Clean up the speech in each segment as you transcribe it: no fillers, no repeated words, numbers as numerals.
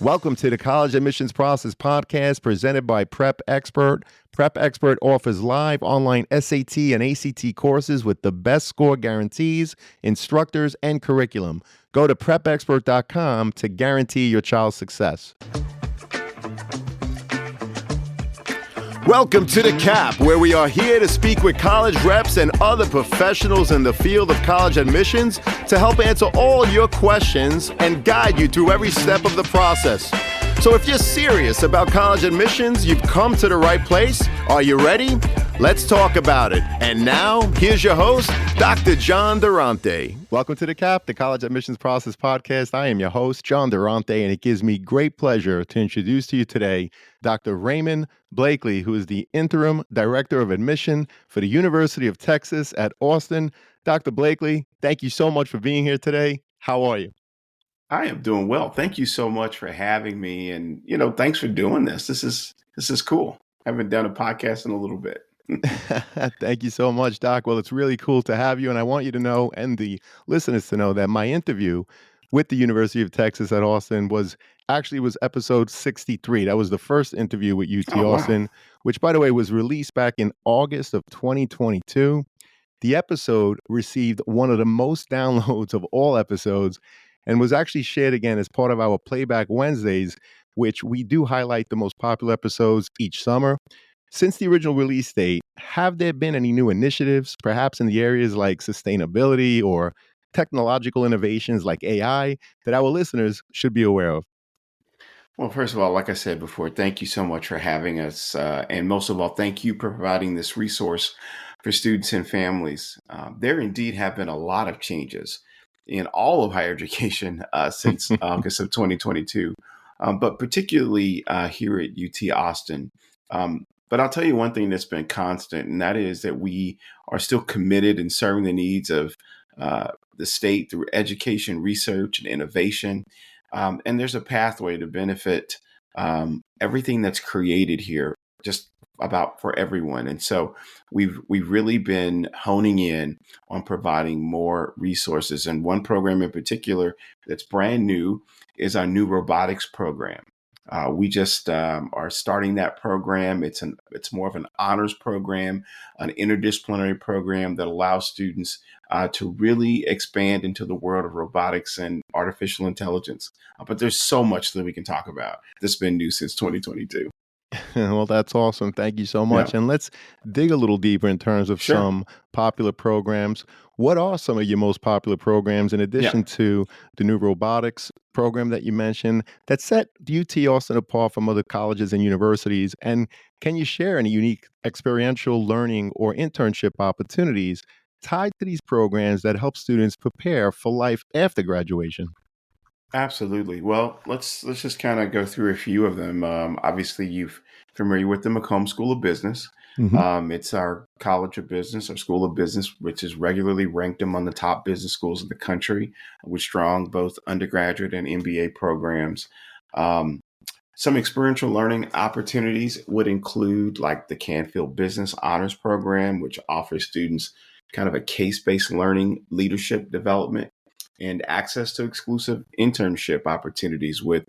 Welcome to the College Admissions Process Podcast presented by Prep Expert. Prep Expert offers live online SAT and ACT courses with the best score guarantees, instructors, and curriculum. Go to prepexpert.com to guarantee your child's success. Welcome to The Cap, where we are here to speak with college reps and other professionals in the field of college admissions to help answer all your questions and guide you through every step of the process. So if you're serious about college admissions, you've come to the right place. Are you ready? Let's talk about it. And now, here's your host, Dr. John Durante. Welcome to The Cap, the College Admissions Process Podcast. I am your host, John Durante, and it gives me great pleasure to introduce to you today Dr. Ramon Blakley, who is the Interim Director of Admission for the University of Texas at Austin. Dr. Blakley, thank you so much for being here today. How are you? I am doing well. Thank you so much for having me. And, thanks for doing this. This is cool. I haven't done a podcast in a little bit. Thank you so much, Doc. Well, it's really cool to have you. And I want you to know, and the listeners to know, that my interview with the University of Texas at Austin was episode 63. That was the first interview with UT Austin, wow, which, by the way, was released back in August of 2022. The episode received one of the most downloads of all episodes and was actually shared again as part of our Playback Wednesdays, which we do highlight the most popular episodes each summer. Since the original release date, have there been any new initiatives, perhaps in the areas like sustainability or technological innovations like AI, that our listeners should be aware of? Well, first of all, like I said before, thank you so much for having us. And most of all, thank you for providing this resource for students and families. There indeed have been a lot of changes in all of higher education since August of 2022, but particularly here at UT Austin. But I'll tell you one thing that's been constant, and that is that we are still committed in serving the needs of the state through education, research, and innovation. And there's a pathway to benefit everything that's created here, just about for everyone. And so we've really been honing in on providing more resources. And one program in particular that's brand new is our new robotics program. We just are starting that program. It's more of an honors program, an interdisciplinary program that allows students to really expand into the world of robotics and artificial intelligence. But there's so much that we can talk about that's been new since 2022. Well, that's awesome. Thank you so much. Yeah. And let's dig a little deeper in terms of Sure. some popular programs. What are some of your most popular programs, in addition to the new robotics program that you mentioned, that set UT Austin apart from other colleges and universities? And can you share any unique experiential learning or internship opportunities tied to these programs that help students prepare for life after graduation? Absolutely. Well, let's just kind of go through a few of them. Obviously, you're familiar with the Macomb School of Business. Mhm. It's our College of Business, our School of Business, which is regularly ranked among the top business schools in the country, with strong both undergraduate and MBA programs. Um, some experiential learning opportunities would include like the Canfield Business Honors Program, which offers students kind of a case-based learning leadership development and access to exclusive internship opportunities with,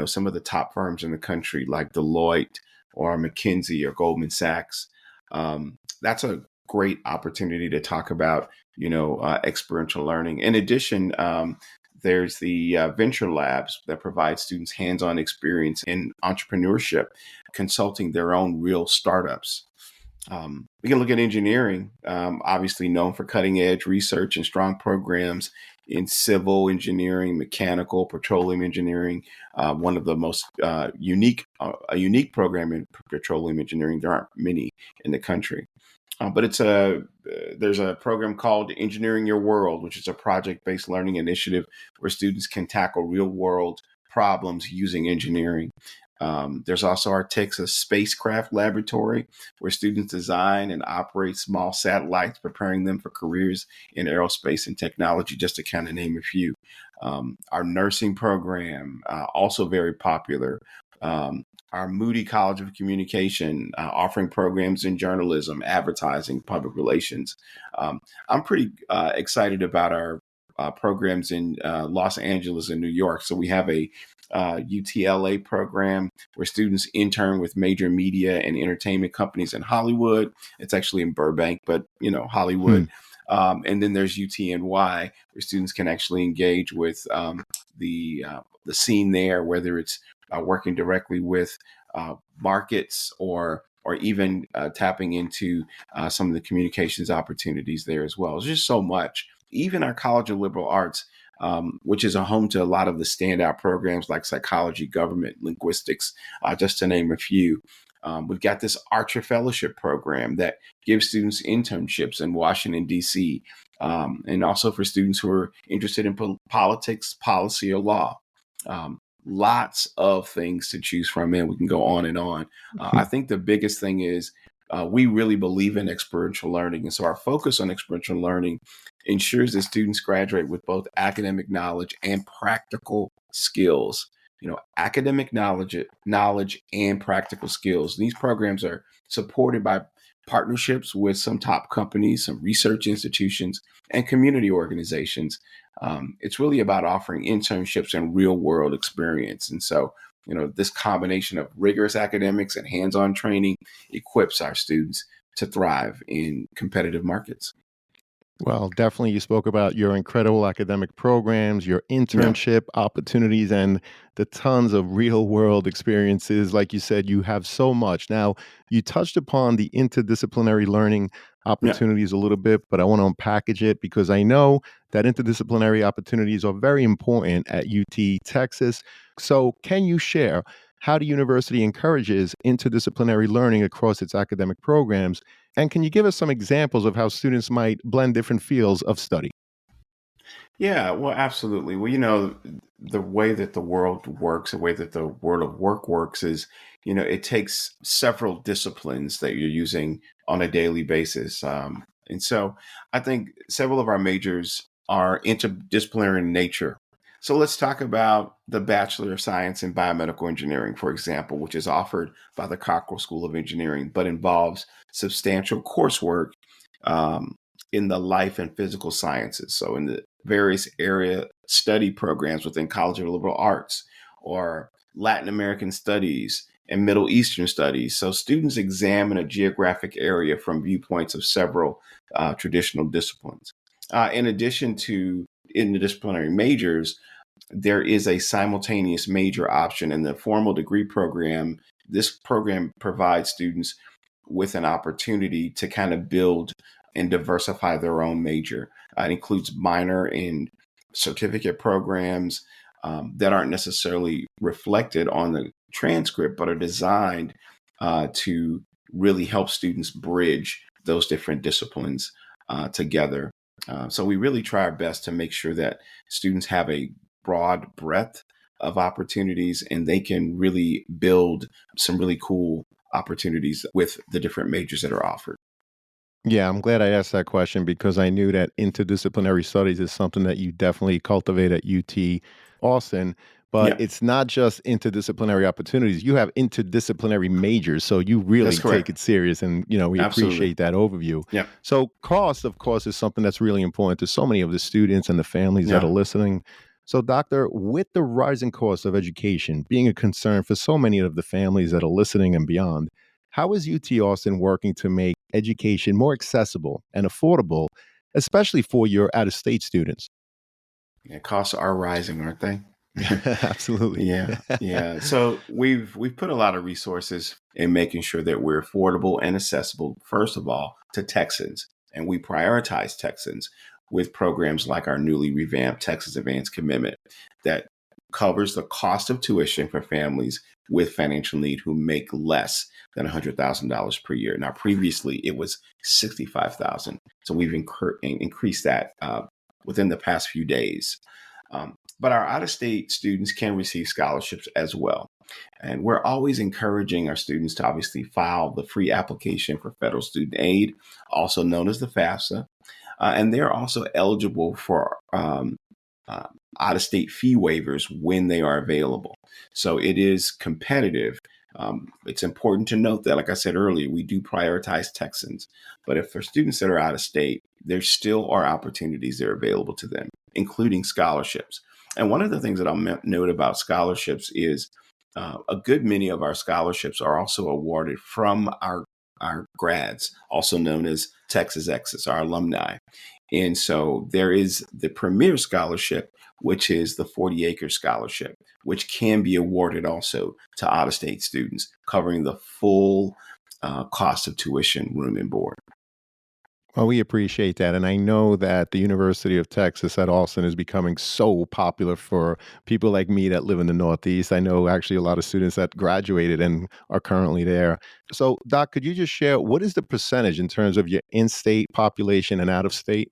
some of the top firms in the country like Deloitte or McKinsey or Goldman Sachs. That's a great opportunity to talk about, experiential learning. In addition, there's the Venture Labs that provide students hands-on experience in entrepreneurship, consulting their own real startups. We can look at engineering, obviously known for cutting edge research and strong programs in civil engineering, mechanical, petroleum engineering. One of the most a unique program in petroleum engineering. There aren't many in the country. But there's a program called Engineering Your World, which is a project-based learning initiative where students can tackle real-world problems using engineering. There's also our Texas Spacecraft Laboratory, where students design and operate small satellites, preparing them for careers in aerospace and technology, just to kind of name a few. Our nursing program, also very popular. Our Moody College of Communication, offering programs in journalism, advertising, public relations. I'm pretty excited about our programs in Los Angeles and New York. So we have a UTLA program where students intern with major media and entertainment companies in Hollywood. It's actually in Burbank, but Hmm. Hollywood. And then there's UTNY, where students can actually engage with the scene there, whether it's working directly with markets or even tapping into some of the communications opportunities there as well. There's just so much. Even our College of Liberal Arts, which is a home to a lot of the standout programs like psychology, government, linguistics, just to name a few. We've got this Archer Fellowship program that gives students internships in Washington, D.C., and also for students who are interested in politics, policy, or law. Lots of things to choose from, and we can go on and on. I think the biggest thing is we really believe in experiential learning. And so our focus on experiential learning ensures that students graduate with both academic knowledge and practical skills. Academic knowledge and practical skills. These programs are supported by partnerships with some top companies, some research institutions, and community organizations. It's really about offering internships and real world experience. And so, this combination of rigorous academics and hands on training equips our students to thrive in competitive markets. Well, definitely you spoke about your incredible academic programs, your Yeah. internship opportunities, and the tons of real world experiences. Like you said, you have so much. Now, you touched upon the interdisciplinary learning Yeah. opportunities a little bit, but I want to unpackage it because I know that interdisciplinary opportunities are very important at UT Texas. So, can you share how the university encourages interdisciplinary learning across its academic programs? And can you give us some examples of how students might blend different fields of study? Yeah, well, absolutely. Well, the way that the world works, the way that the world of work works is, it takes several disciplines that you're using on a daily basis. And so I think several of our majors are interdisciplinary in nature. So let's talk about the Bachelor of Science in Biomedical Engineering, for example, which is offered by the Cockrell School of Engineering, but involves substantial coursework um, in the life and physical sciences. So in the various area study programs within College of Liberal Arts or Latin American Studies and Middle Eastern Studies. So students examine a geographic area from viewpoints of several traditional disciplines. In addition to interdisciplinary majors, there is a simultaneous major option in the formal degree program. This program provides students with an opportunity to kind of build and diversify their own major. It includes minor and certificate programs that aren't necessarily reflected on the transcript, but are designed to really help students bridge those different disciplines together. So we really try our best to make sure that students have a broad breadth of opportunities and they can really build some really cool opportunities with the different majors that are offered. Yeah, I'm glad I asked that question because I knew that interdisciplinary studies is something that you definitely cultivate at UT Austin. But Yeah, it's not just interdisciplinary opportunities. You have interdisciplinary majors. So you that's really take correct. it serious. And, we Absolutely. appreciate that overview. Yeah. So cost, of course, is something that's really important to so many of the students and the families that are Yeah. listening. So, Doctor, with the rising cost of education being a concern for so many of the families that are listening and beyond, how is UT Austin working to make education more accessible and affordable, especially for your out of state students? Yeah. Costs are rising, aren't they? Absolutely. Yeah, yeah. So we've put a lot of resources in making sure that we're affordable and accessible, first of all, to Texans. And we prioritize Texans with programs like our newly revamped Texas Advanced Commitment that covers the cost of tuition for families with financial need who make less than $100,000 per year. Now, previously it was 65,000. So we've increased that within the past few days. But our out of state students can receive scholarships as well. And we're always encouraging our students to obviously file the free application for federal student aid, also known as the FAFSA. And they're also eligible for uh, out of state fee waivers when they are available. So it is competitive, It's important to note that, like I said earlier, we do prioritize Texans. But if for students that are out of state, there still are opportunities that are available to them, including scholarships. And one of the things that I'll note about scholarships is a good many of our scholarships are also awarded from our grads, also known as Texas Exes, our alumni. And so there is the Premier Scholarship, which is the 40-acre scholarship, which can be awarded also to out-of-state students, covering the full cost of tuition, room, and board. Well, we appreciate that. And I know that the University of Texas at Austin is becoming so popular for people like me that live in the Northeast. I know actually a lot of students that graduated and are currently there. So, Doc, could you just share what is the percentage in terms of your in state population and out of state?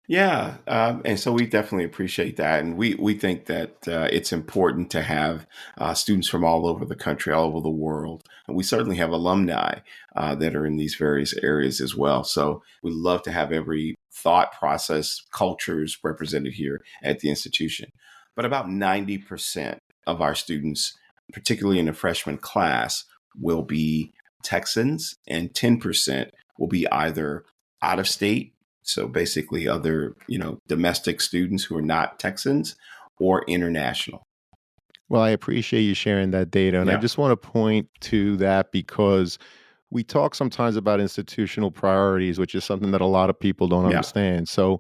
Yeah, and so we definitely appreciate that, and we think that it's important to have students from all over the country, all over the world, and we certainly have alumni that are in these various areas as well. So we love to have every thought process, cultures represented here at the institution. But about 90% of our students, particularly in the freshman class, will be Texans, and 10% will be either out of state, so basically other, domestic students who are not Texans, or international. Well, I appreciate you sharing that data. And I Yeah. just want to point to that because we talk sometimes about institutional priorities, which is something that a lot of people don't Yeah. understand. So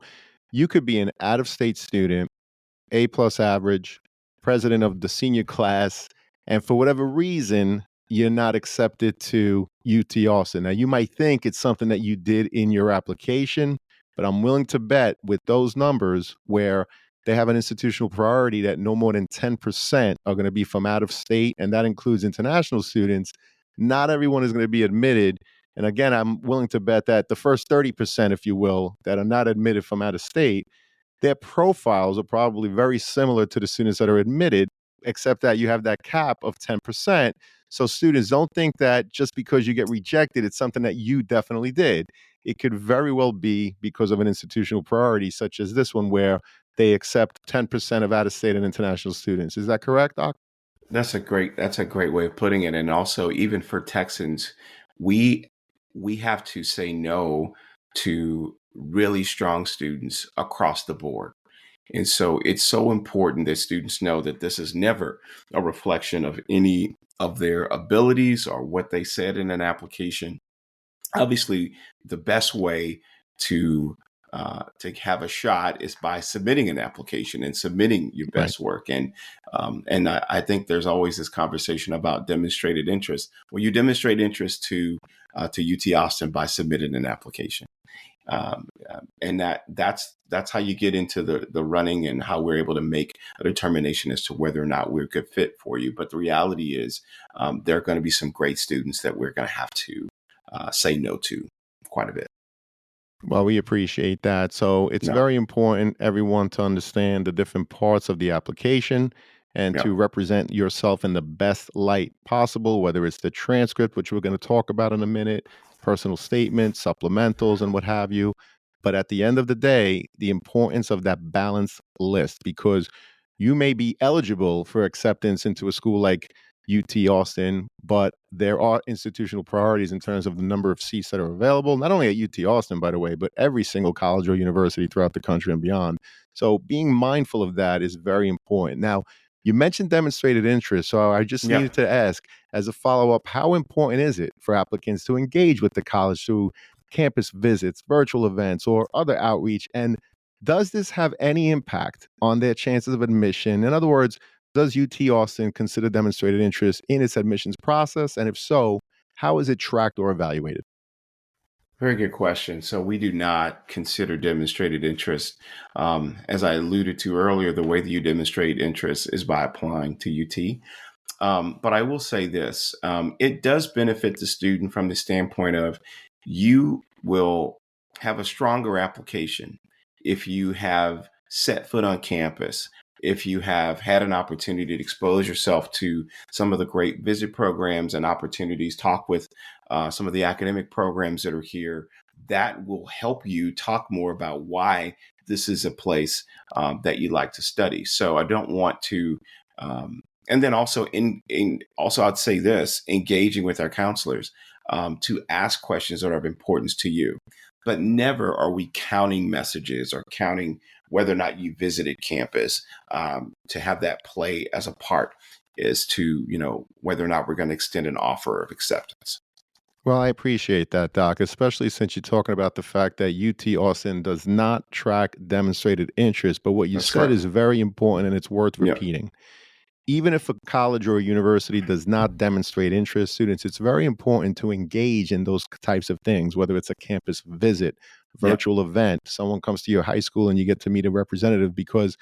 you could be an out of state student, A plus average, president of the senior class, and for whatever reason, you're not accepted to UT Austin. Now, you might think it's something that you did in your application, but I'm willing to bet with those numbers where they have an institutional priority that no more than 10% are going to be from out of state, and that includes international students. Not everyone is going to be admitted. And again, I'm willing to bet that the first 30%, if you will, that are not admitted from out of state, their profiles are probably very similar to the students that are admitted, except that you have that cap of 10%. So students don't think that just because you get rejected, it's something that you definitely did. It could very well be because of an institutional priority, such as this one, where they accept 10% of out of state and international students. Is that correct, Doc? That's a great way of putting it. And also, even for Texans, we we have to say no to really strong students across the board. And so it's so important that students know that this is never a reflection of any of their abilities or what they said in an application. Obviously, the best way to have a shot is by submitting an application and submitting your Right. best work. And I think there's always this conversation about demonstrated interest. Well, you demonstrate interest to UT Austin by submitting an application. And that's how you get into the running, and how we're able to make a determination as to whether or not we're a good fit for you. But the reality is, there are going to be some great students that we're going to have to say no to quite a bit. Well, we appreciate that. So it's Yeah, very important, everyone, to understand the different parts of the application and yeah, to represent yourself in the best light possible, whether it's the transcript, which we're going to talk about in a minute, personal statements, supplementals, and what have you. But at the end of the day, the importance of that balanced list, because you may be eligible for acceptance into a school like UT Austin, but there are institutional priorities in terms of the number of seats that are available, not only at UT Austin, by the way, but every single college or university throughout the country and beyond. So being mindful of that is very important. Now, you mentioned demonstrated interest, so I just yeah. needed to ask as a follow up, how important is it for applicants to engage with the college through campus visits, virtual events, or other outreach? And does this have any impact on their chances of admission? In other words, does UT Austin consider demonstrated interest in its admissions process? And if so, how is it tracked or evaluated? Very good question. So we do not consider demonstrated interest. As I alluded to earlier, the way that you demonstrate interest is by applying to UT. But I will say this, it does benefit the student from the standpoint of, you will have a stronger application if you have set foot on campus, if you have had an opportunity to expose yourself to some of the great visit programs and opportunities, talk with some of the academic programs that are here. That will help you talk more about why this is a place that you like to study. So I don't want to And then also also I'd say this, engaging with our counselors to ask questions that are of importance to you. But never are we counting messages or counting whether or not you visited campus, to have that play as a part as to, whether or not we're going to extend an offer of acceptance. Well, I appreciate that, Doc, especially since you're talking about the fact that UT Austin does not track demonstrated interest. But what you That's said correct. is very important and it's worth Yep. repeating. Even if a college or a university does not demonstrate interest, students, it's very important to engage in those types of things, whether it's a campus visit, Yep. virtual event, someone comes to your high school and you get to meet a representative, because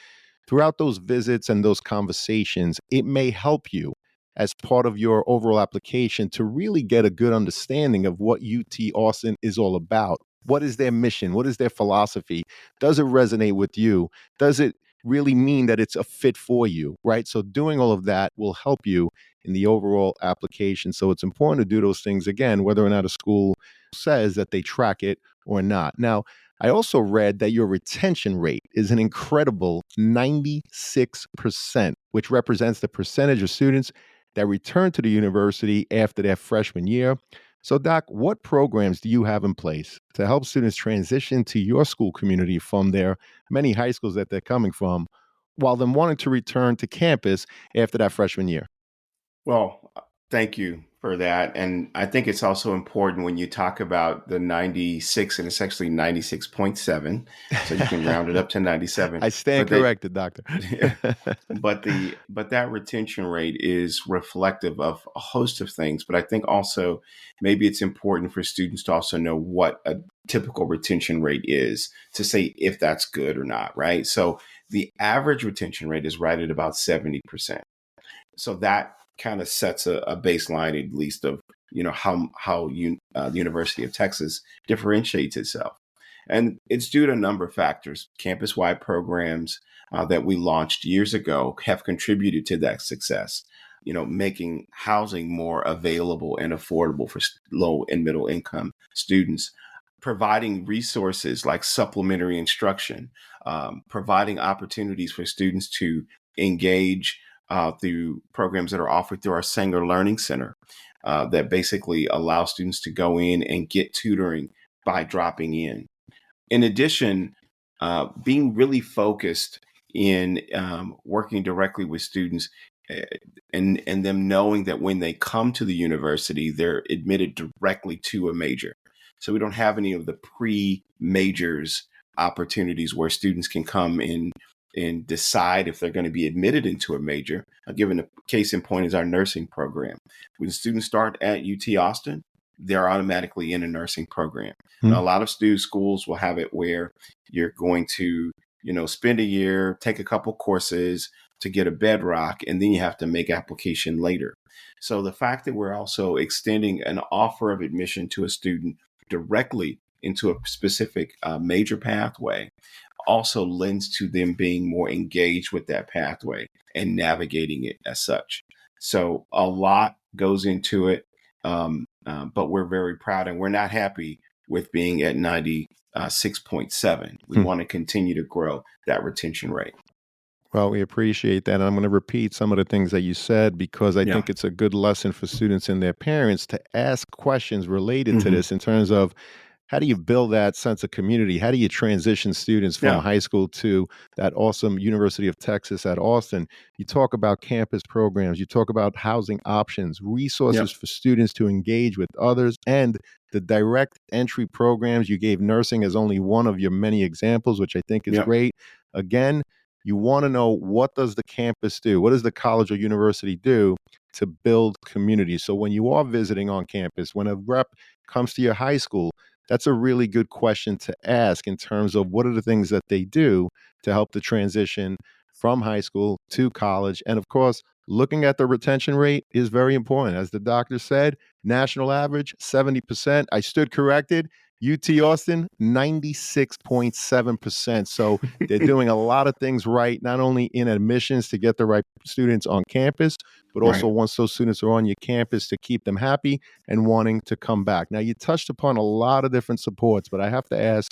throughout those visits and those conversations, it may help you as part of your overall application to really get a good understanding of what UT Austin is all about. What is their mission? What is their philosophy? Does it resonate with you? Does it really mean that it's a fit for you, right? So doing all of that will help you in the overall application. So it's important to do those things again, whether or not a school says that they track it or not. Now, I also read that your retention rate is an incredible 96%, which represents the percentage of students that return to the university after their freshman year. So, Doc, what programs do you have in place to help students transition to your school community from their many high schools that they're coming from, while them wanting to return to campus after that freshman year? Well, thank you for that. And I think it's also important when you talk about the 96, and it's actually 96.7. So you can round it up to 97. I stand But that corrected, doctor. but that retention rate is reflective of a host of things. But I think also maybe it's important for students to also know what a typical retention rate is to say if that's good or not, right? So the average retention rate is right at about 70%. So that kind of sets a baseline, at least, of the University of Texas differentiates itself, and it's due to a number of factors. Campus-wide programs that we launched years ago have contributed to that success. Making housing more available and affordable for low and middle income students, providing resources like supplementary instruction, providing opportunities for students to engage through programs that are offered through our Sanger Learning Center, that basically allow students to go in and get tutoring by dropping in. In addition, being really focused in working directly with students, uh, and them knowing that when they come to the university, they're admitted directly to a major. So we don't have any of the pre-majors opportunities where students can come in and decide if they're going to be admitted into a major. Given a case in point is our nursing program. When students start at UT Austin, they're automatically in a nursing program. Hmm. Now, a lot of schools will have it where you're going to, spend a year, take a couple courses to get a bedrock, and then you have to make application later. So the fact that we're also extending an offer of admission to a student directly into a specific major pathway also lends to them being more engaged with that pathway and navigating it as such. So a lot goes into it, but we're very proud and we're not happy with being at 96.7. We Hmm. want to continue to grow that retention rate. Well, we appreciate that. And I'm going to repeat some of the things that you said because I Yeah. think it's a good lesson for students and their parents to ask questions related to Hmm. this in terms of how do you build that sense of community? How do you transition students from Yeah. high school to that awesome University of Texas at Austin? You talk about campus programs, you talk about housing options, resources Yep. for students to engage with others, and the direct entry programs. You gave nursing as only one of your many examples, which I think is Yep. great. Again, you want to know, what does the campus do? What does the college or university do to build community? So when you are visiting on campus, when a rep comes to your high school, that's a really good question to ask in terms of what are the things that they do to help the transition from high school to college. And of course, looking at the retention rate is very important. As the doctor said, national average 70%. I stood corrected. UT Austin 96.7%. So they're doing a lot of things right, not only in admissions to get the right students on campus, but also Right. once those students are on your campus to keep them happy and wanting to come back. Now, you touched upon a lot of different supports, but I have to ask,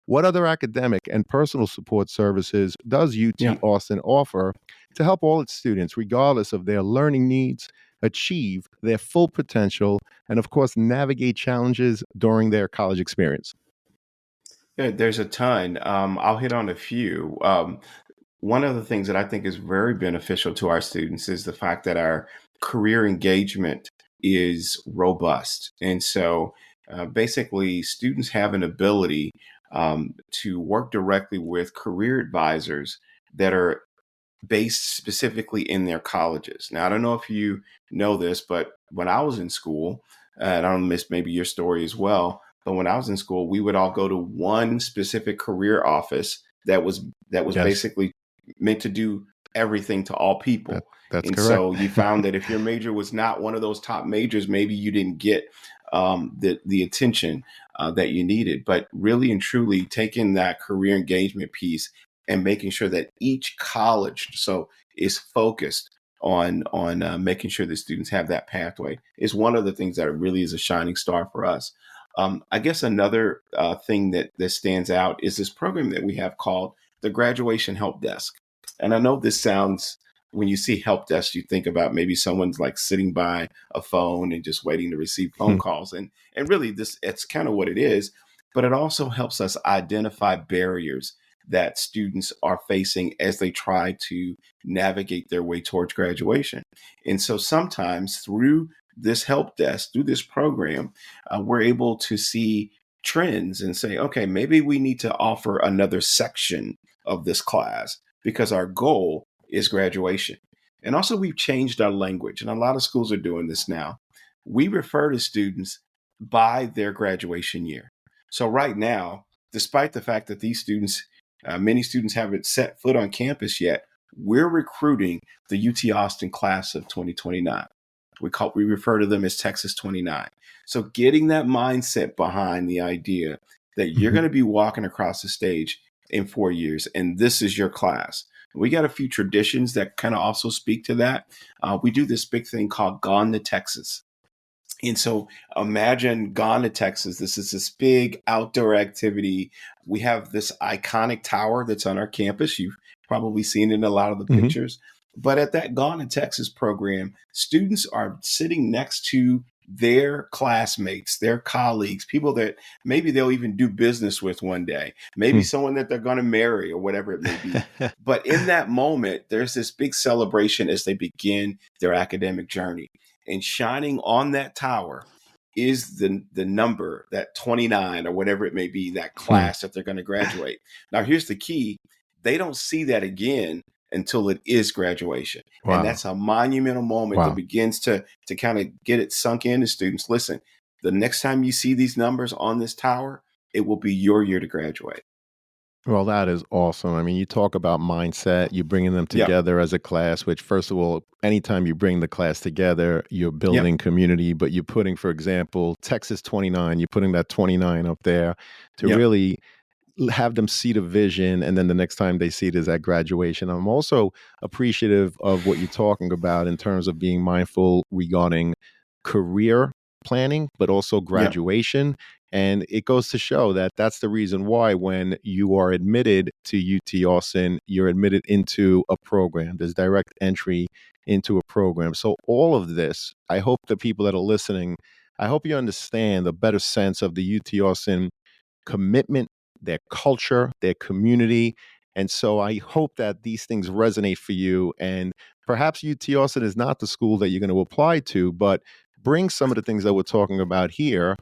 what other academic and personal support services does UT Yeah. Austin offer? to help all its students, regardless of their learning needs, achieve their full potential, and of course, navigate challenges during their college experience? Yeah, there's a ton. I'll hit on a few. One of the things that I think is very beneficial to our students is the fact that our career engagement is robust. And so basically, students have an ability to work directly with career advisors that are based specifically in their colleges. Now, I don't know if you know this, but when I was in school, and I don't miss maybe your story as well, but when I was in school, we would all go to one specific career office that was Yes, basically meant to do everything to all that, people. that's And correct. so you found that if your major was not one of those top majors, maybe you didn't get the attention that you needed. But really and truly, taking that career engagement piece and making sure that each college is focused on making sure that students have that pathway is one of the things that really is a shining star for us. I guess another thing that stands out is this program that we have called the Graduation Help Desk. And I know this sounds, when you see help desk, you think about maybe someone's like sitting by a phone and just waiting to receive phone calls. And really this it's kind of what it is, but it also helps us identify barriers that students are facing as they try to navigate their way towards graduation. And so sometimes through this help desk, through this program, we're able to see trends and say, okay, maybe we need to offer another section of this class because our goal is graduation. And also, we've changed our language, and a lot of schools are doing this now. We refer to students by their graduation year. So, right now, despite the fact that many students haven't set foot on campus yet, we're recruiting the UT Austin class of 2029. We refer to them as Texas 29. So getting that mindset behind the idea that you're Mhm. going to be walking across the stage in 4 years and this is your class. We got a few traditions that kind of also speak to that. We do this big thing called Gone to Texas. And so imagine gone to Texas. This is this big outdoor activity. We have this iconic tower that's on our campus. You've probably seen it in a lot of the Mhm. pictures. But at that Gone to Texas program, students are sitting next to their classmates, their colleagues, people that maybe they'll even do business with one day, maybe Hmm. someone that they're going to marry or whatever it may be. But in that moment, there's this big celebration as they begin their academic journey, and shining on that tower is the number, that 29 or whatever it may be, that Hmm. class that they're going to graduate. Now here's the key. They don't see that again until it is graduation. And Wow. that's a monumental moment that Wow. begins to kind of get it sunk into students. Listen, the next time you see these numbers on this tower, it will be your year to graduate. Well, that is awesome. I mean, you talk about mindset, you bringing them Yep. together as a class, which, first of all, anytime you bring the class together, you're Yep. building community, but you're putting, for example, Texas 29, you're putting that 29 up there to Yep. really have them see the vision, and then the next time they see it is at graduation. I'm also appreciative of what you're talking about in terms of being mindful regarding career planning, but also Yep. graduation. And it goes to show that that's the reason why when you are admitted to UT Austin, you're admitted into a program. There's direct entry into a program. So all of this, I hope the people that are listening, I hope you understand the better sense of the UT Austin commitment, their culture, their community. And so I hope that these things resonate for you. And perhaps UT Austin is not the school that you're going to apply to, but bring some of the things that we're talking about here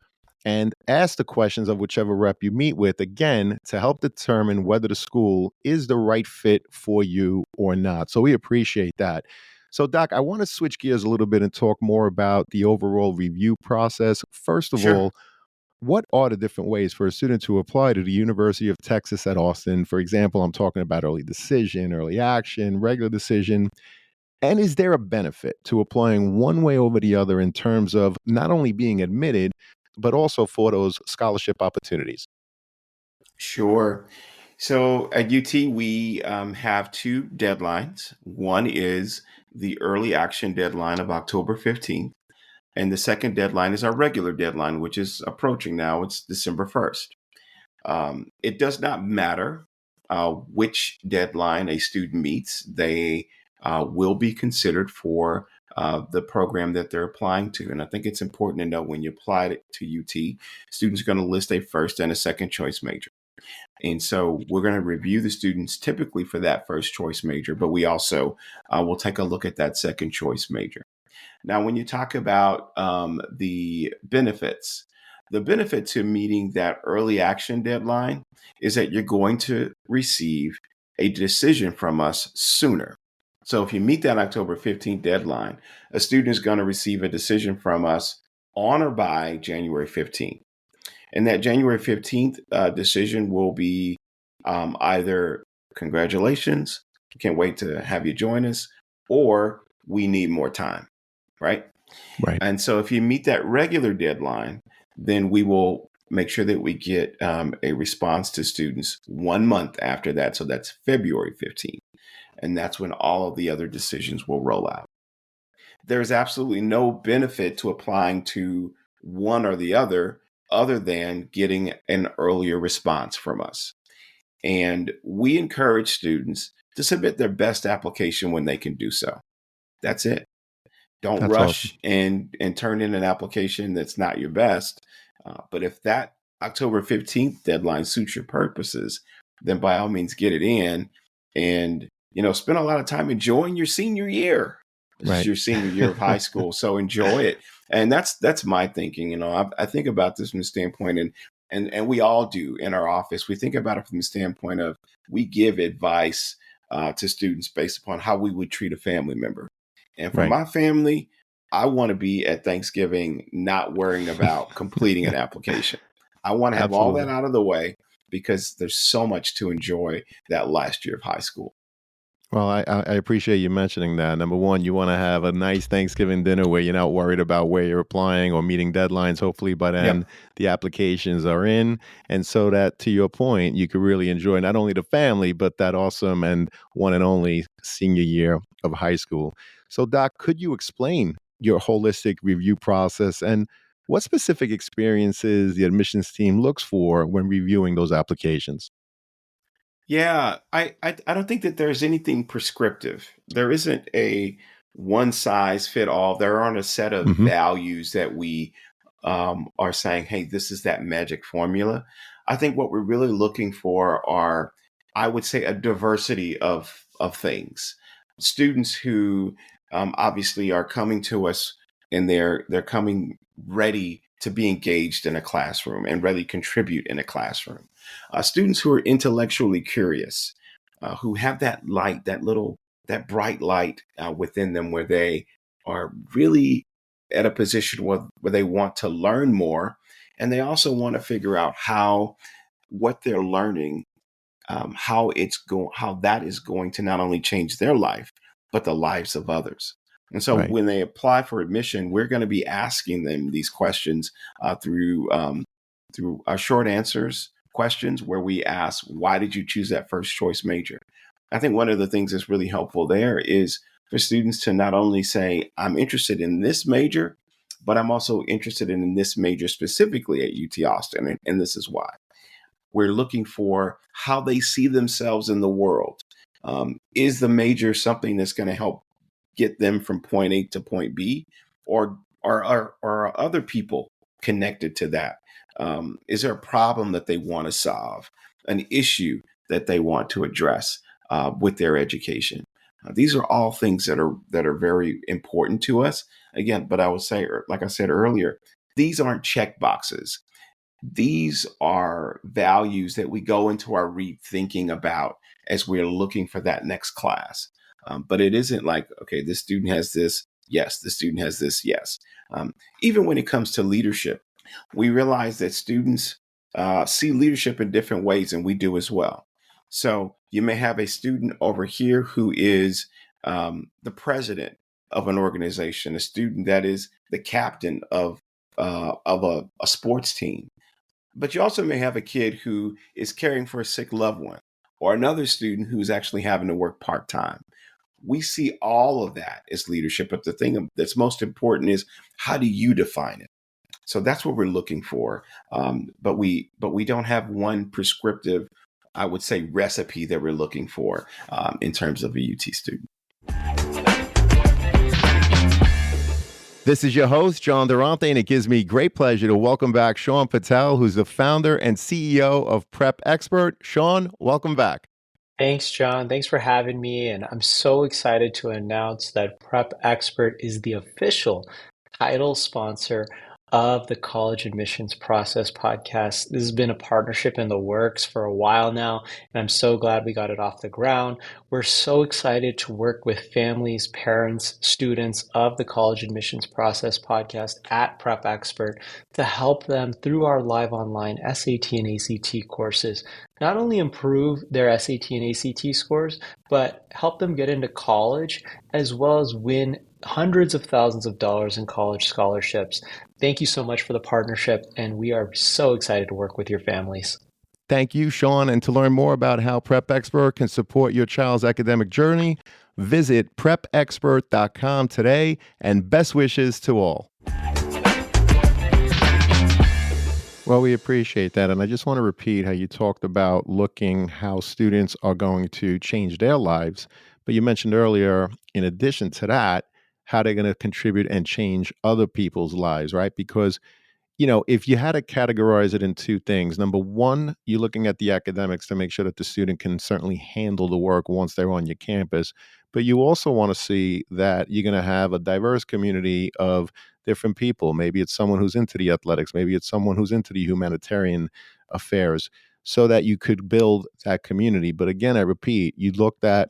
and ask the questions of whichever rep you meet with, again, to help determine whether the school is the right fit for you or not. So we appreciate that. So, Doc, I want to switch gears a little bit and talk more about the overall review process. First of Sure. all, what are the different ways for a student to apply to the University of Texas at Austin? For example, I'm talking about early decision, early action, regular decision. And is there a benefit to applying one way over the other in terms of not only being admitted, but also for those scholarship opportunities? Sure. So at UT, we have two deadlines. One is the early action deadline of October 15th, and the second deadline is our regular deadline, which is approaching now. It's December 1st. It does not matter which deadline a student meets. They will be considered for the program that they're applying to. And I think it's important to know when you apply to UT, students are going to list a first and a second choice major. And so we're going to review the students typically for that first choice major, but we also will take a look at that second choice major. Now, when you talk about the benefit to meeting that early action deadline is that you're going to receive a decision from us sooner. So if you meet that October 15th deadline, a student is going to receive a decision from us on or by January 15th. And that January 15th decision will be either congratulations, can't wait to have you join us, or we need more time, right? Right. And so if you meet that regular deadline, then we will make sure that we get a response to students 1 month after that. So that's February 15th. And that's when all of the other decisions will roll out. There's absolutely no benefit to applying to one or the other than getting an earlier response from us. And we encourage students to submit their best application when they can do so. That's it. Don't That's awesome. rush and turn in an application that's not your best. But if that October 15th deadline suits your purposes, then by all means get it in and spend a lot of time enjoying your senior year. This is Right. your senior year of high school, so enjoy it. And that's my thinking. I think about this from the standpoint, and we all do in our office. We think about it from the standpoint of we give advice to students based upon how we would treat a family member. And for Right. my family, I want to be at Thanksgiving not worrying about completing an application. I want to have all that Absolutely. out of the way because there's so much to enjoy that last year of high school. Well, I appreciate you mentioning that. Number one, you want to have a nice Thanksgiving dinner where you're not worried about where you're applying or meeting deadlines. Hopefully, by then Yep. the applications are in, and so that, to your point, you could really enjoy not only the family but that awesome and one and only senior year of high school. So, Doc, could you explain your holistic review process and what specific experiences the admissions team looks for when reviewing those applications? Yeah, I don't think that there's anything prescriptive. There isn't a one size fit all. There aren't a set of Hmm. values that we are saying, hey, this is that magic formula. I think what we're really looking for are, I would say, a diversity of things. Students who obviously are coming to us and they're coming ready to be engaged in a classroom and ready to contribute in a classroom. Students who are intellectually curious, who have that light, that bright light within them where they are really at a position where they want to learn more. And they also want to figure out how what they're learning, how that is going to not only change their life, but the lives of others. And so Right. when they apply for admission, we're going to be asking them these questions through our short answers questions where we ask, why did you choose that first choice major? I think one of the things that's really helpful there is for students to not only say, I'm interested in this major, but I'm also interested in this major specifically at UT Austin. And this is why. We're looking for how they see themselves in the world. Is the major something that's going to help get them from point A to point B, or are other people connected to that? Is there a problem that they want to solve, an issue that they want to address with their education? These are all things that are very important to us. Again, but I would say, like I said earlier, these aren't check boxes. These are values that we go into our rethinking about as we're looking for that next class. But it isn't like, okay, this student has this. Yes, the student has this. Yes. Even when it comes to leadership, we realize that students see leadership in different ways, and we do as well. So you may have a student over here who is the president of an organization, a student that is the captain of a sports team, but you also may have a kid who is caring for a sick loved one, or another student who's actually having to work part time. We see all of that as leadership, but the thing that's most important is how do you define it? So that's what we're looking for. But we don't have one prescriptive, I would say, recipe that we're looking for in terms of a UT student. This is your host, John Durante, and it gives me great pleasure to welcome back Sean Patel, who's the founder and CEO of Prep Expert. Sean, welcome back. Thanks, John. Thanks for having me. And I'm so excited to announce that Prep Expert is the official title sponsor of the College Admissions Process podcast. This has been a partnership in the works for a while now, and I'm so glad we got it off the ground. We're so excited to work with families, parents, students of the College Admissions Process podcast at Prep Expert to help them through our live online SAT and ACT courses not only improve their SAT and ACT scores, but help them get into college as well as win hundreds of thousands of dollars in college scholarships. Thank you so much for the partnership, and we are so excited to work with your families. Thank you, Sean. And to learn more about how Prep Expert can support your child's academic journey, visit prepexpert.com today, and best wishes to all. Well, we appreciate that. And I just want to repeat how you talked about looking how students are going to change their lives. But you mentioned earlier, in addition to that, how they're going to contribute and change other people's lives, right? Because if you had to categorize it in two things, number one, you're looking at the academics to make sure that the student can certainly handle the work once they're on your campus. But you also want to see that you're going to have a diverse community of different people. Maybe it's someone who's into the athletics, maybe it's someone who's into the humanitarian affairs, so that you could build that community. But again, I repeat, you looked at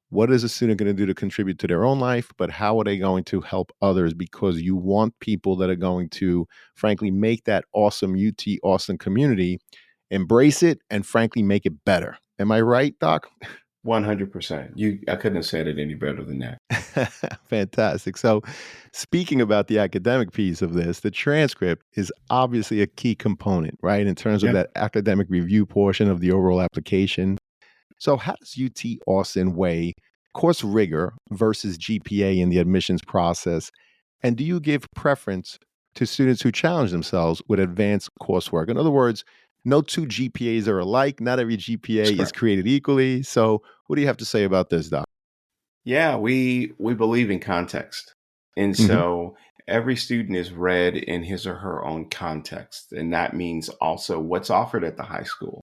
what is a student going to do to contribute to their own life, but how are they going to help others? Because you want people that are going to, frankly, make that awesome UT Austin community, embrace it, and frankly, make it better. Am I right, Doc? 100%. I couldn't have said it any better than that. Fantastic. So, speaking about the academic piece of this, the transcript is obviously a key component, right? In terms of Yeah. that academic review portion of the overall application. So, how does UT Austin weigh course rigor versus GPA in the admissions process? And do you give preference to students who challenge themselves with advanced coursework? In other words, no two GPAs are alike. Not every That's GPA is correct. created equally. So, what do you have to say about this, Doc? Yeah, we believe in context. And Hmm. so every student is read in his or her own context. And that means also what's offered at the high school.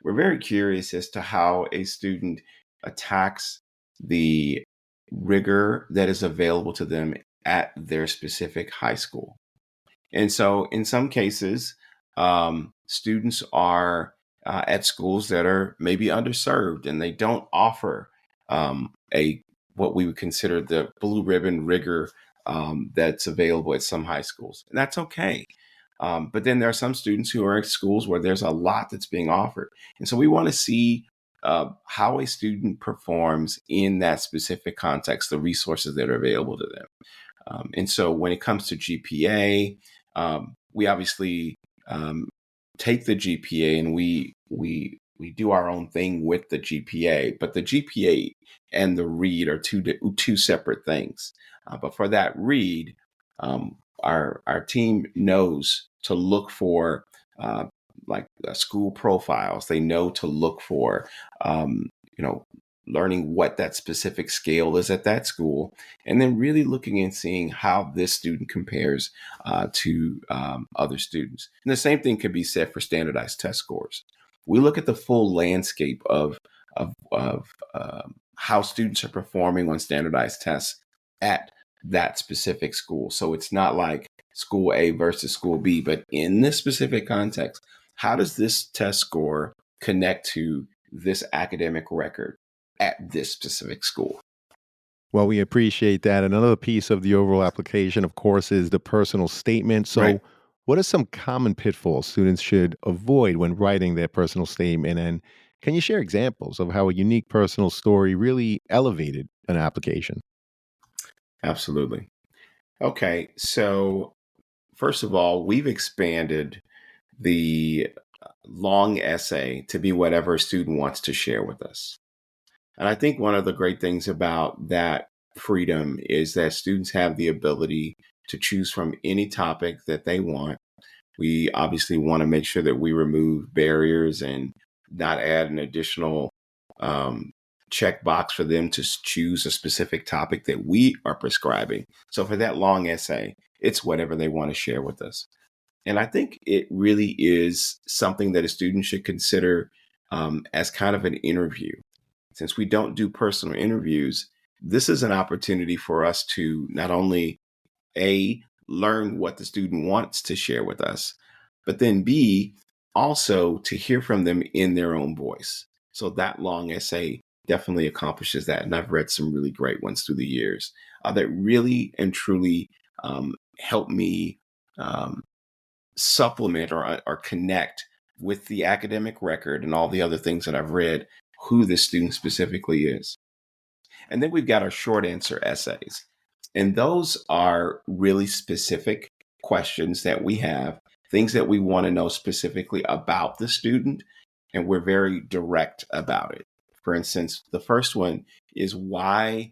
We're very curious as to how a student attacks the rigor that is available to them at their specific high school. And so, in some cases, students are at schools that are maybe underserved, and they don't offer a what we would consider the blue ribbon rigor that's available at some high schools, and that's okay. But then there are some students who are at schools where there's a lot that's being offered, and so we want to see how a student performs in that specific context, the resources that are available to them. And so when it comes to GPA, we obviously take the GPA and we do our own thing with the GPA, but the GPA and the read are two separate things. But for that read, our team knows to look for like school profiles. They know to look for you know learning what that specific scale is at that school, and then really looking and seeing how this student compares to other students. And the same thing could be said for standardized test scores. We look at the full landscape of how students are performing on standardized tests at that specific school. So it's not like school A versus school B, but in this specific context, how does this test score connect to this academic record at this specific school? Well, we appreciate that. Another piece of the overall application, of course, is the personal statement. Right. So, what are some common pitfalls students should avoid when writing their personal statement? And can you share examples of how a unique personal story really elevated an application? Absolutely. Okay. So, first of all, we've expanded the long essay to be whatever a student wants to share with us. And I think one of the great things about that freedom is that students have the ability to choose from any topic that they want. We obviously want to make sure that we remove barriers and not add an additional um, checkbox for them to choose a specific topic that we are prescribing. So for that long essay, It's whatever they want to share with us. And I think it really is something that a student should consider as kind of an interview. Since we don't do personal interviews, this is an opportunity for us to not only A, learn what the student wants to share with us, but then B, also to hear from them in their own voice. So that long essay definitely accomplishes that. And I've read some really great ones through the years that really and truly help me um, supplement or connect with the academic record and all the other things that I've read, who this student specifically is. And then we've got our short answer essays. And those are really specific questions that we have, things that we want to know specifically about the student. And we're very direct about it. For instance, the first one is why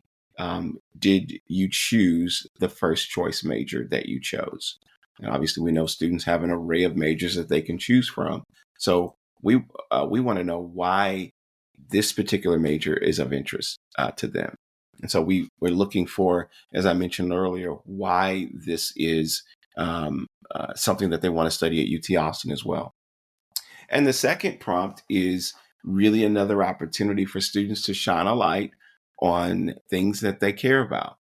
did you choose the first choice major that you chose? And obviously, we know students have an array of majors that they can choose from. So we want to know why this particular major is of interest to them. And so we're looking for, as I mentioned earlier, why this is something that they want to study at UT Austin as well. And the second prompt is really another opportunity for students to shine a light on things that they care about.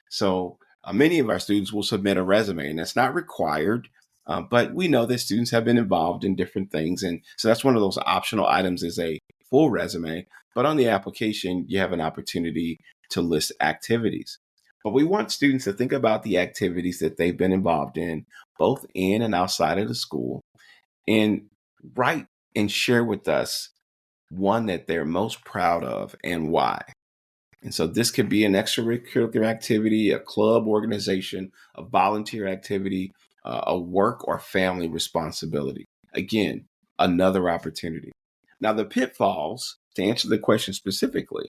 So many of our students will submit a resume, and that's not required, but we know that students have been involved in different things. And so that's one of those optional items is a full resume. But on the application, you have an opportunity to list activities. But we want students to think about the activities that they've been involved in, both in and outside of the school, and write and share with us one that they're most proud of and why. And so this could be an extracurricular activity, a club organization, a volunteer activity, a work or family responsibility. Again, another opportunity. Now, the pitfalls, to answer the question specifically,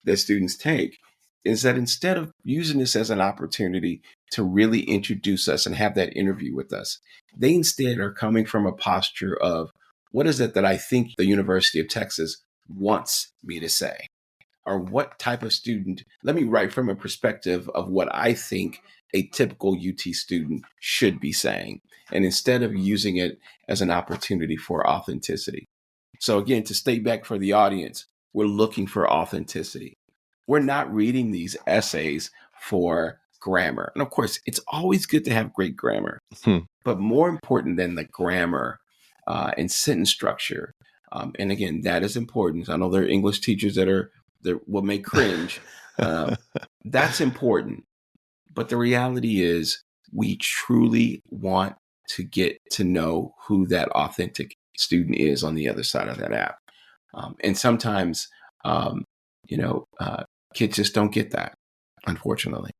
that students take is that instead of using this as an opportunity to really introduce us and have that interview with us, they instead are coming from a posture of what is it that I think the University of Texas wants me to say? Or what type of student? Let me write from a perspective of what I think a typical UT student should be saying. And instead of using it as an opportunity for authenticity. So again, to state back for the audience, we're looking for authenticity. We're not reading these essays for grammar. And of course, it's always good to have great grammar. Hmm. But more important than the grammar and sentence structure, and again, that is important. I know there are English teachers that will make cringe. That's important. But the reality is, we truly want to get to know who that authentic student is on the other side of that app. And sometimes, um, kids just don't get that, unfortunately.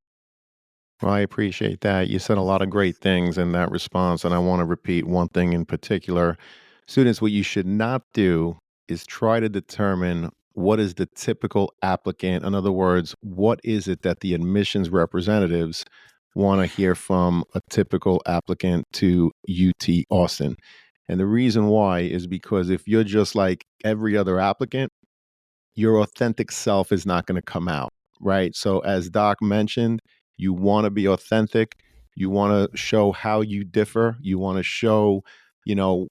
Well, I appreciate that. You said a lot of great things in that response, and I want to repeat one thing in particular. Students, what you should not do is try to determine what is the typical applicant. In other words, what is it that the admissions representatives want to hear from a typical applicant to UT Austin? And the reason why is because if you're just like every other applicant, your authentic self is not going to come out, right? So, as Doc mentioned, you want to be authentic. You want to show how you differ. You want to show,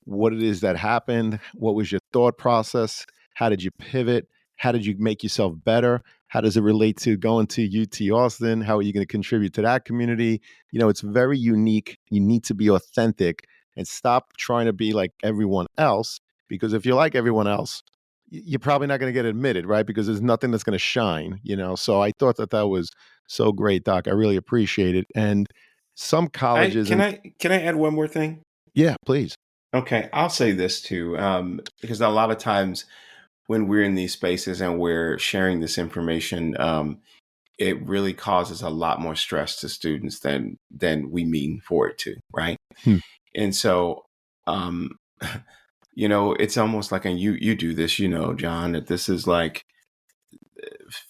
what it is that happened. What was your thought process? How did you pivot? How did you make yourself better? How does it relate to going to UT Austin? How are you going to contribute to that community? It's very unique. You need to be authentic and stop trying to be like everyone else. Because if you're like everyone else, you're probably not going to get admitted, right? Because there's nothing that's going to shine. So I thought that was so great, Doc. I really appreciate it. And some I colleges can and I can I add one more thing? yeah, please. Okay, I'll say this too, because a lot of times when we're in these spaces and we're sharing this information, it really causes a lot more stress to students than we mean for it to, right? Hmm. And so, um, it's almost like, and you do this, John, that this is like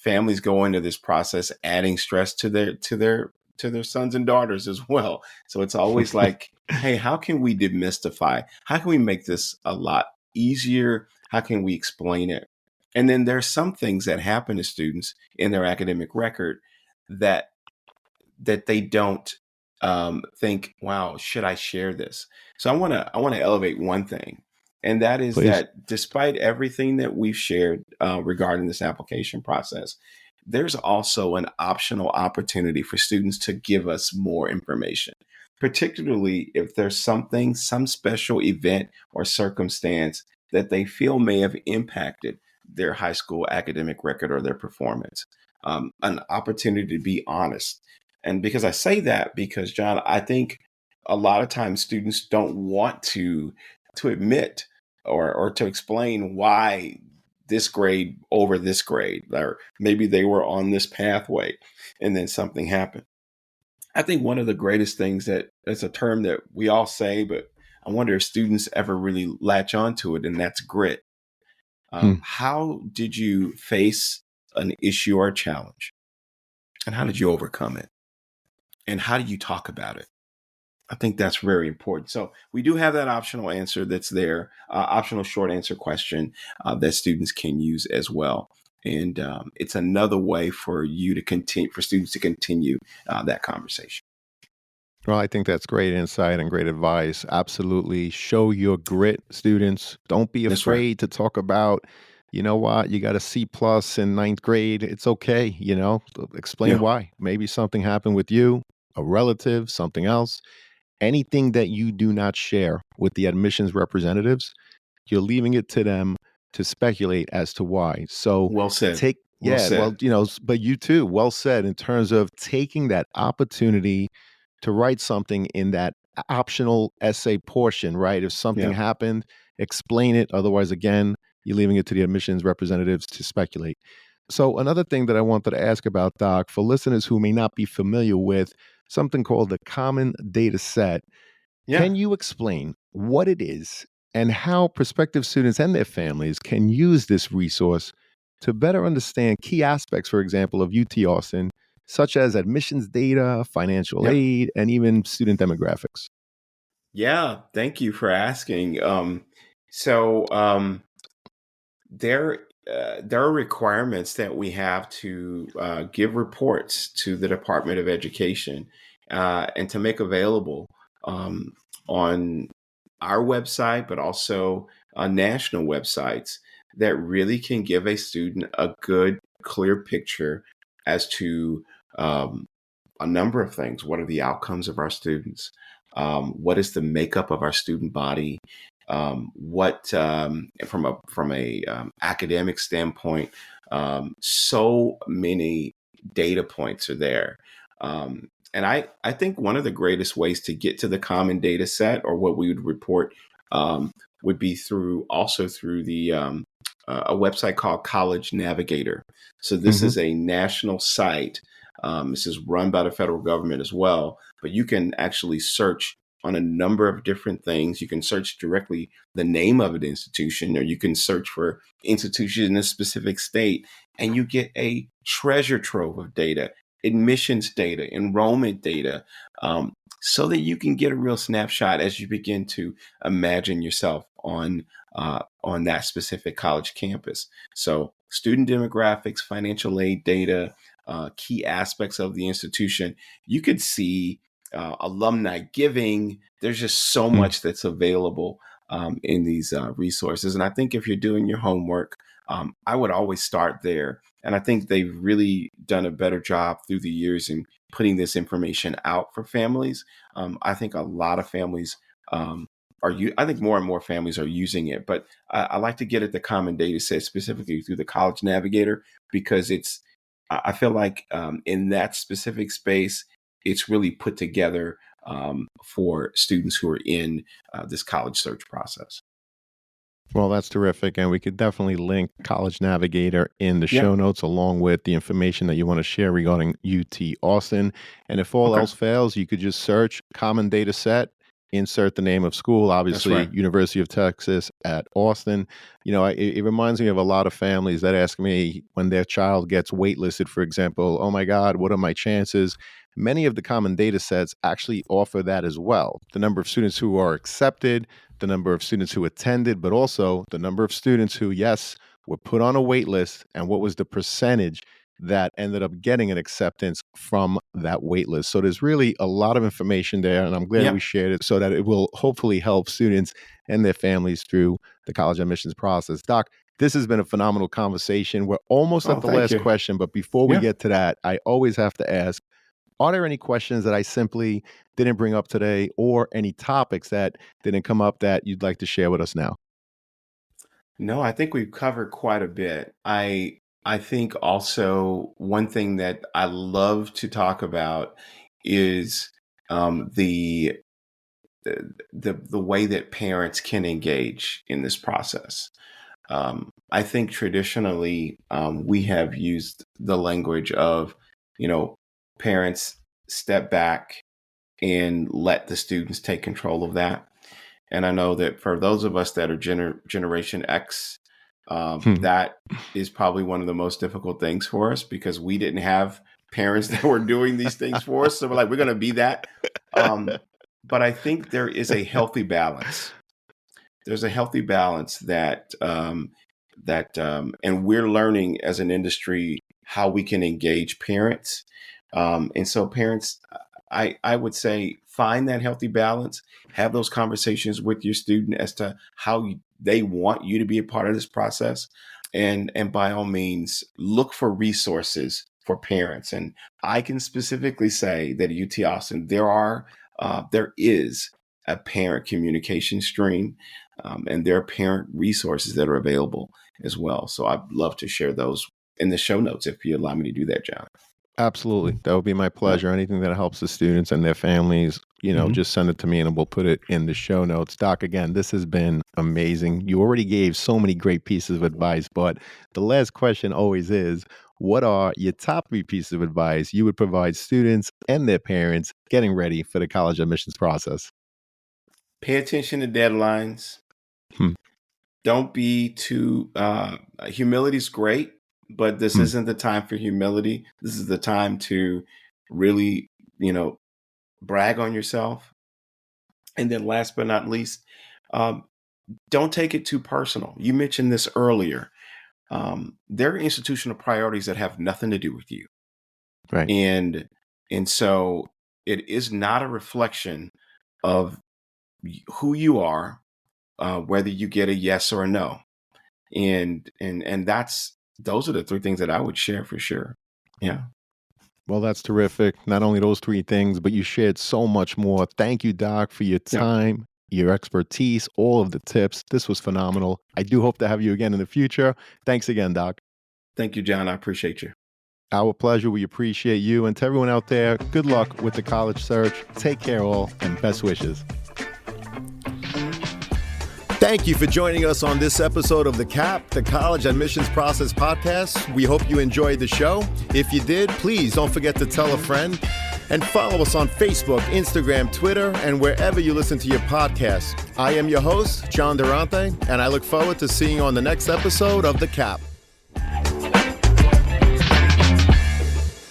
families go into this process adding stress to their sons and daughters as well. So it's always like, hey, how can we demystify? How can we make this a lot easier? How can we explain it? And then there's some things that happen to students in their academic record that they don't think, wow, should I share this? So I want to elevate one thing, and that is Please. that despite everything that we've shared regarding this application process, there's also an optional opportunity for students to give us more information, particularly if there's some special event or circumstance that they feel may have impacted their high school academic record or their performance. An opportunity to be honest. And because I say that, because John, I think a lot of times students don't want to admit or to explain why this grade over this grade, or maybe they were on this pathway and then something happened. I think one of the greatest things that's a term that we all say, but I wonder if students ever really latch onto it, and that's grit. Hmm. How did you face an issue or a challenge, and how did you overcome it? And how do you talk about it? I think that's very important. So we do have that optional answer that's there, optional short answer question that students can use as well. And it's another way for you to continue, for students to continue that conversation. Well, I think that's great insight and great advice. Absolutely. Show your grit, students. Don't be That's right. afraid to talk about, you know what, you got a C plus in ninth grade. It's okay. Explain Yeah. why. Maybe something happened with you, a relative, something else. Anything that you do not share with the admissions representatives, you're leaving it to them to speculate as to why. So Well said. Well yeah, well, said. but you too, well said in terms of taking that opportunity to write something in that optional essay portion, right? If something Yeah. happened, explain it. Otherwise, again, you're leaving it to the admissions representatives to speculate. So, another thing that I wanted to ask about, Doc, for listeners who may not be familiar with something called the Common Data Set, Yeah. can you explain what it is and how prospective students and their families can use this resource to better understand key aspects, for example, of UT Austin, such as admissions data, financial Yep. aid, and even student demographics? Yeah. Thank you for asking. So there are requirements that we have to give reports to the Department of Education and to make available um, on our website, but also on national websites that really can give a student a good, clear picture as to um, a number of things. What are the outcomes of our students? What is the makeup of our student body? What from a academic standpoint, so many data points are there. And I think one of the greatest ways to get to the common data set, or what we would report, would be through the a website called College Navigator. So this Hmm. is a national site. This is run by the federal government as well, but you can actually search on a number of different things. You can search directly the name of an institution, or you can search for institutions in a specific state, and you get a treasure trove of data, admissions data, enrollment data, so that you can get a real snapshot as you begin to imagine yourself on that specific college campus. So, student demographics, financial aid data, key aspects of the institution. You could see alumni giving. There's just so much that's available in these resources. And I think if you're doing your homework, I would always start there. And I think they've really done a better job through the years in putting this information out for families. I think a lot of families I think more and more families are using it, but I like to get at the common data set specifically through the College Navigator, because I feel like in that specific space, it's really put together for students who are in this college search process. Well, that's terrific. And we could definitely link College Navigator in the Yeah. show notes along with the information that you want to share regarding UT Austin. And if all Okay. else fails, you could just search Common Data Set, insert the name of school, That's obviously, right. University of Texas at Austin. It reminds me of a lot of families that ask me when their child gets waitlisted, for example, oh my God, what are my chances? Many of the common data sets actually offer that as well. The number of students who are accepted, the number of students who attended, but also the number of students who, yes, were put on a wait list and what was the percentage that ended up getting an acceptance from that wait list. So there's really a lot of information there, and I'm glad we Yep. shared it so that it will hopefully help students and their families through the college admissions process. Doc, this has been a phenomenal conversation. We're almost Oh, at the thank last you. question, but before we Yeah. get to that, I always have to ask, are there any questions that I simply didn't bring up today or any topics that didn't come up that you'd like to share with us now? No, I think we've covered quite a bit. I think also one thing that I love to talk about is the the way that parents can engage in this process. I think traditionally we have used the language of, you know, parents step back and let the students take control of that. And I know that for those of us that are Generation X, Hmm. that is probably one of the most difficult things for us because we didn't have parents that were doing these things for us. So we're like, we're going to be that. Um, but I think there is a healthy balance. There's a healthy balance and we're learning as an industry how we can engage parents. And so parents, I would say find that healthy balance, have those conversations with your student as to how they want you to be a part of this process. And by all means, look for resources for parents. And I can specifically say that at UT Austin, there is a parent communication stream, and there are parent resources that are available as well. So I'd love to share those in the show notes if you allow me to do that, John. Absolutely. That would be my Yeah. pleasure. Anything that helps the students and their families, Mhm. just send it to me and we'll put it in the show notes. Doc, again, this has been amazing. You already gave so many great pieces of advice, but the last question always is, what are your top 3 pieces of advice you would provide students and their parents getting ready for the college admissions process? Pay attention to deadlines. Hmm. Don't be too, humility is great, but this Hmm. isn't the time for humility. This is the time to really, you know, brag on yourself. And then last but not least, um, don't take it too personal. You mentioned this earlier. There are institutional priorities that have nothing to do with you. Right. And so it is not a reflection of who you are, whether you get a yes or a no. And that's those are the three things that I would share for sure. Yeah. Well, that's terrific. Not only those 3 things, but you shared so much more. Thank you, Doc, for your Yeah. time, your expertise, all of the tips. This was phenomenal. I do hope to have you again in the future. Thanks again, Doc. Thank you, John. I appreciate you. Our pleasure. We appreciate you. And to everyone out there, good luck with the college search. Take care, all, and best wishes. Thank you for joining us on this episode of the CAP, the College Admissions Process Podcast. We hope you enjoyed the show. If you did, please don't forget to tell a friend and follow us on Facebook, Instagram, Twitter, and wherever you listen to your podcasts. I am your host, John Durante, and I look forward to seeing you on the next episode of the CAP.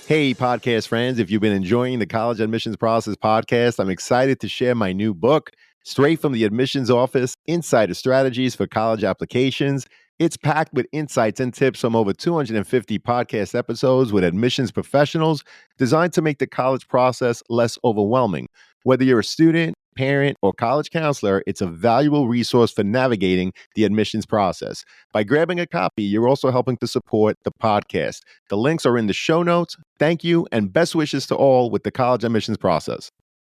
Hey, podcast friends, if you've been enjoying the College Admissions Process Podcast, I'm excited to share my new book, Straight from the Admissions Office, Insider Strategies for College Applications. It's packed with insights and tips from over 250 podcast episodes with admissions professionals designed to make the college process less overwhelming. Whether you're a student, parent, or college counselor, it's a valuable resource for navigating the admissions process. By grabbing a copy, you're also helping to support the podcast. The links are in the show notes. Thank you, and best wishes to all with the college admissions process.